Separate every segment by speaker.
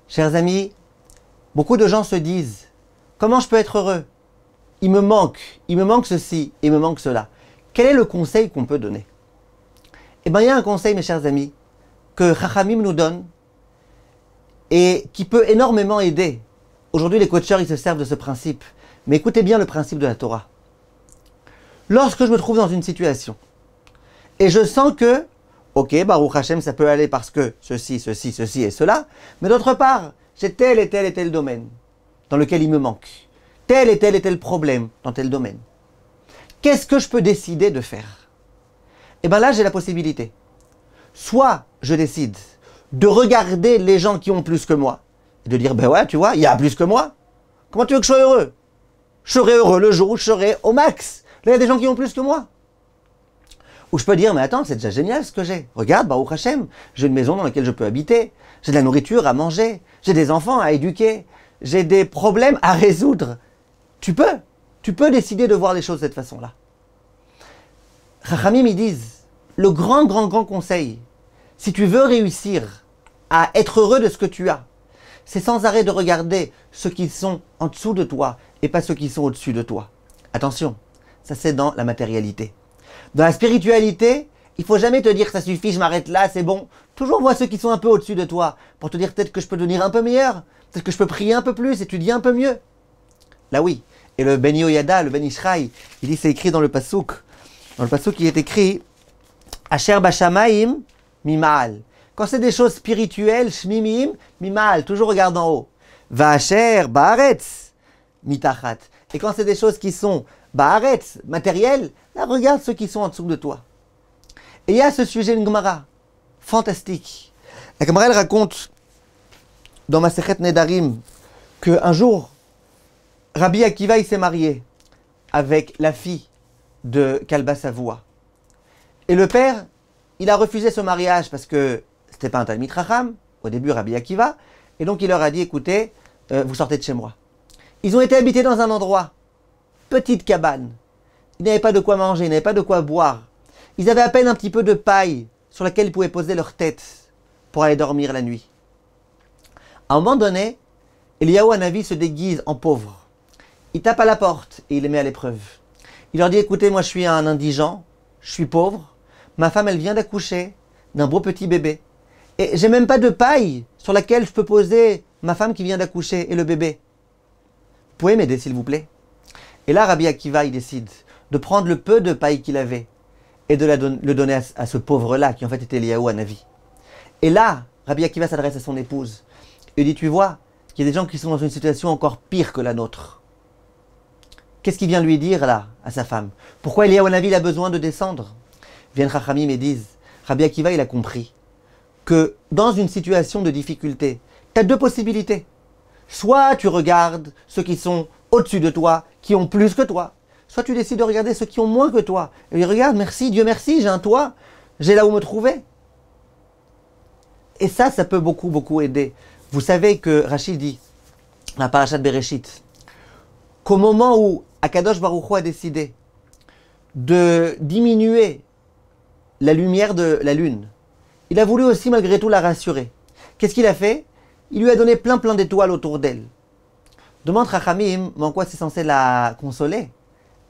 Speaker 1: Chers amis, beaucoup de gens se disent, comment je peux être heureux? Il me manque ceci, il me manque cela. Quel est le conseil qu'on peut donner? Eh bien, il y a un conseil, mes chers amis, que Chachamim nous donne et qui peut énormément aider. Aujourd'hui, les coacheurs, ils se servent de ce principe. Mais écoutez bien le principe de la Torah. Lorsque je me trouve dans une situation et je sens que, ok, Baruch Hashem, ça peut aller parce que ceci et cela, mais d'autre part, j'ai tel et tel domaine dans lequel il me manque, tel et tel problème dans tel domaine. Qu'est-ce que je peux décider de faire? Et bien là, j'ai la possibilité. Soit je décide de regarder les gens qui ont plus que moi et de dire, ben ouais, tu vois, il y a plus que moi. Comment tu veux que je sois heureux? Je serai heureux le jour où je serai au max. Là, il y a des gens qui ont plus que moi. Ou je peux dire, mais attends, c'est déjà génial ce que j'ai. Regarde, Baruch Hashem, j'ai une maison dans laquelle je peux habiter. J'ai de la nourriture à manger. J'ai des enfants à éduquer. J'ai des problèmes à résoudre. Tu peux décider de voir les choses de cette façon-là. Chachamim, ils disent, le grand conseil, si tu veux réussir à être heureux de ce que tu as, c'est sans arrêt de regarder ceux qui sont en dessous de toi et pas ceux qui sont au-dessus de toi. Attention, ça c'est dans la matérialité. Dans la spiritualité, il faut jamais te dire que ça suffit, je m'arrête là, c'est bon. Toujours vois ceux qui sont un peu au-dessus de toi pour te dire peut-être que je peux devenir un peu meilleur, peut-être que je peux prier un peu plus, étudier un peu mieux. Là oui. Et le Ben Yoyada, le Ben Ishraï, il dit, c'est écrit dans le Passouk. Dans le Passouk, il est écrit Asher Bashamaim Mimal. Quand c'est des choses spirituelles, Shmimim Mimal, toujours regarde en haut. Va'asher Ba'aretz Mitachat. Et quand c'est des choses qui sont Ba'aretz, matérielles, là regarde ceux qui sont en dessous de toi. Et il y a à ce sujet une Gemara fantastique. La Gemara, elle raconte dans Masechet Nedarim qu'un jour, Rabbi Akiva, il s'est marié avec la fille de Kalba Savoua. Et le père, il a refusé ce mariage parce que c'était pas un Talmid Chacham, au début Rabbi Akiva, et donc il leur a dit, écoutez, vous sortez de chez moi. Ils ont été habités dans un endroit, petite cabane. Ils n'avaient pas de quoi manger, ils n'avaient pas de quoi boire. Ils avaient à peine un petit peu de paille sur laquelle ils pouvaient poser leur tête pour aller dormir la nuit. À un moment donné, Eliyahu Hanavi se déguise en pauvre. Il tape à la porte et il les met à l'épreuve. Il leur dit, écoutez, moi je suis un indigent, je suis pauvre, ma femme elle vient d'accoucher d'un beau petit bébé. Et j'ai même pas de paille sur laquelle je peux poser ma femme qui vient d'accoucher et le bébé. Vous pouvez m'aider s'il vous plaît? Et là Rabbi Akiva il décide de prendre le peu de paille qu'il avait et de le donner à ce pauvre-là qui en fait était Eliyahu Hanavi. Et là, Rabbi Akiva s'adresse à son épouse et dit, tu vois, il y a des gens qui sont dans une situation encore pire que la nôtre. Qu'est-ce qu'il vient lui dire là, à sa femme? Pourquoi Eliyahu Hanavi il a besoin de descendre? Viennent Chachamim et disent, Rabbi Akiva il a compris que dans une situation de difficulté, tu as deux possibilités. Soit tu regardes ceux qui sont au-dessus de toi, qui ont plus que toi. Soit tu décides de regarder ceux qui ont moins que toi. Et lui regarde, merci, Dieu merci, j'ai un toit, j'ai là où me trouver. Et ça peut beaucoup aider. Vous savez que Rachid dit, dans la parashat Bereshit, qu'au moment où Akadosh Baruch Hu a décidé de diminuer la lumière de la lune, il a voulu aussi malgré tout la rassurer. Qu'est-ce qu'il a fait? Il lui a donné plein d'étoiles autour d'elle. Demande Chachamim, mais en quoi c'est censé la consoler?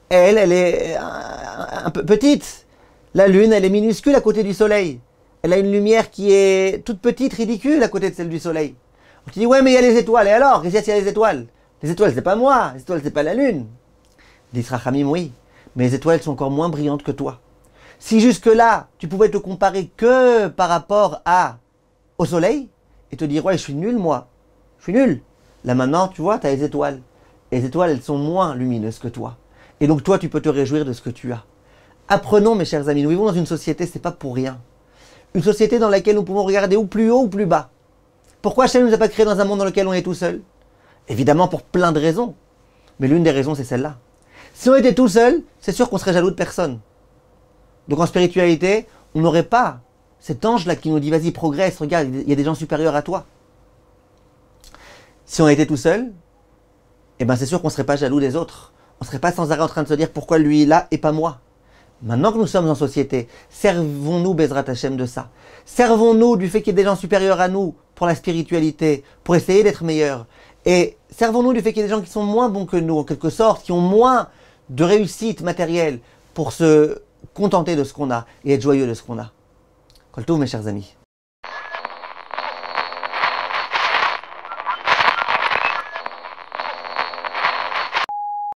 Speaker 1: Elle est un peu petite. La lune, elle est minuscule à côté du soleil. Elle a une lumière qui est toute petite, ridicule à côté de celle du soleil. On te dit, ouais, mais il y a les étoiles. Et alors, qu'est-ce qu'il y a les étoiles? Les étoiles, c'est pas moi. Les étoiles, c'est pas la lune. Dit Chachamim, oui, mais les étoiles sont encore moins brillantes que toi. Si jusque-là, tu pouvais te comparer que par rapport au soleil, et te dire, ouais, je suis nul, moi. Je suis nul. Là maintenant, tu vois, tu as les étoiles. Et les étoiles, elles sont moins lumineuses que toi. Et donc toi, tu peux te réjouir de ce que tu as. Apprenons, mes chers amis, nous vivons dans une société, c'est pas pour rien. Une société dans laquelle nous pouvons regarder ou plus haut ou plus bas. Pourquoi Hachem ne nous a pas créés dans un monde dans lequel on est tout seul? Évidemment pour plein de raisons. Mais l'une des raisons, c'est celle-là. Si on était tout seul, c'est sûr qu'on serait jaloux de personne. Donc en spiritualité, on n'aurait pas cet ange-là qui nous dit, vas-y, progresse, regarde, il y a des gens supérieurs à toi. Si on était tout seul, eh ben c'est sûr qu'on ne serait pas jaloux des autres. On ne serait pas sans arrêt en train de se dire, pourquoi lui est là et pas moi? Maintenant que nous sommes en société, servons-nous Bezrat Hashem de ça. Servons-nous du fait qu'il y ait des gens supérieurs à nous pour la spiritualité, pour essayer d'être meilleurs. Et servons-nous du fait qu'il y ait des gens qui sont moins bons que nous, en quelque sorte, qui ont moins de réussite matérielle pour se contenter de ce qu'on a et être joyeux de ce qu'on a. Kol tov, mes chers amis.